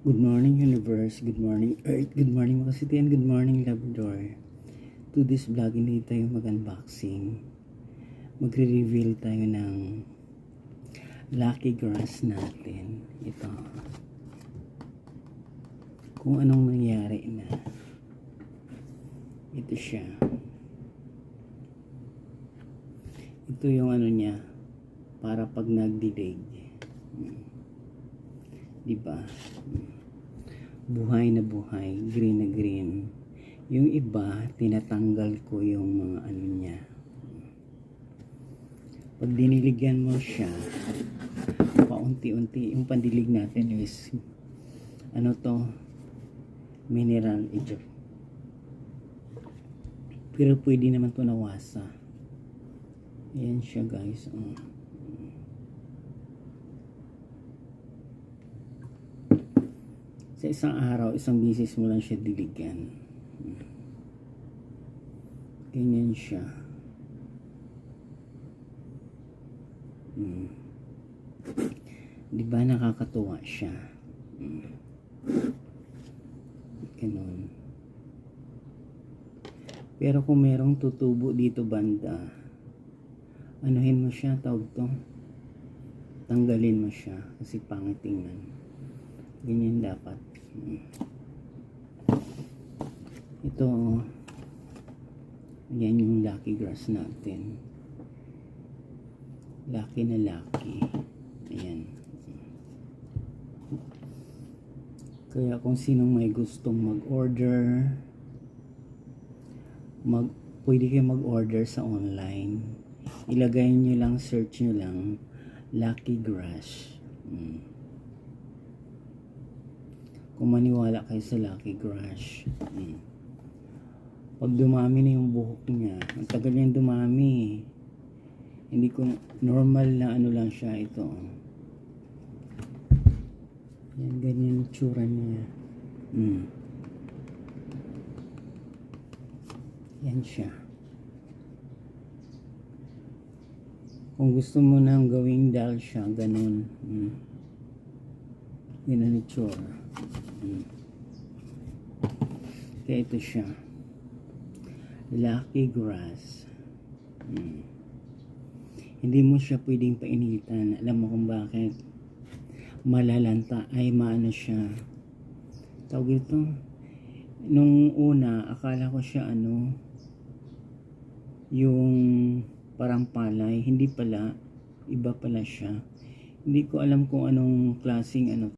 Good morning, universe. Good morning, earth. Good morning, mga city, and good morning, Labrador. To this vlog, hindi tayo mag-unboxing. Magre-reveal tayo ng lucky grass natin. Ito. Kung anong nangyari na. Ito siya. Ito yung ano niya. Para pag nagdilig. Diba? Buhay na buhay, green na green. Yung iba, tinatanggal ko yung mga ano niya. Pag diniligan mo siya, paunti-unti, yung pandilig natin is, ano to, mineral ito. Pero pwede naman to nawasa. Ayan siya, guys. Sa isang araw, isang bisis mo lang siya diligan. Ganyan siya. Diba nakakatuwa siya? Ganun. Pero kung merong tutubo dito banda, anuhin mo siya, tawag to. Tanggalin mo siya kasi pangit tingnan. Ganyan dapat. Ito, yan yung lucky grass natin. Lucky na lucky. Ayan. Kaya kung sinong may gustong mag-order, pwede kayo mag-order sa online. Ilagay nyo lang, search nyo lang, lucky grass. Kung maniwala kayo sa lucky grass. Pag dumami na yung buhok niya, ang tagal niyang dumami. Hindi ko, normal na ano lang siya ito. Yan, ganyan yung tsura niya. Yan siya. Kung gusto mo nang gawing dal siya, ganun. Yan ang tsura. Kaya ito siya. Lucky grass. Hindi mo siya pwedeng painitan. Alam mo kung bakit? Malalanta ay maano siya. Tawag ito. Nung una, akala ko siya ano, yung parang palay. Hindi pala. Iba pala siya. Hindi ko alam kung anong klaseng ano.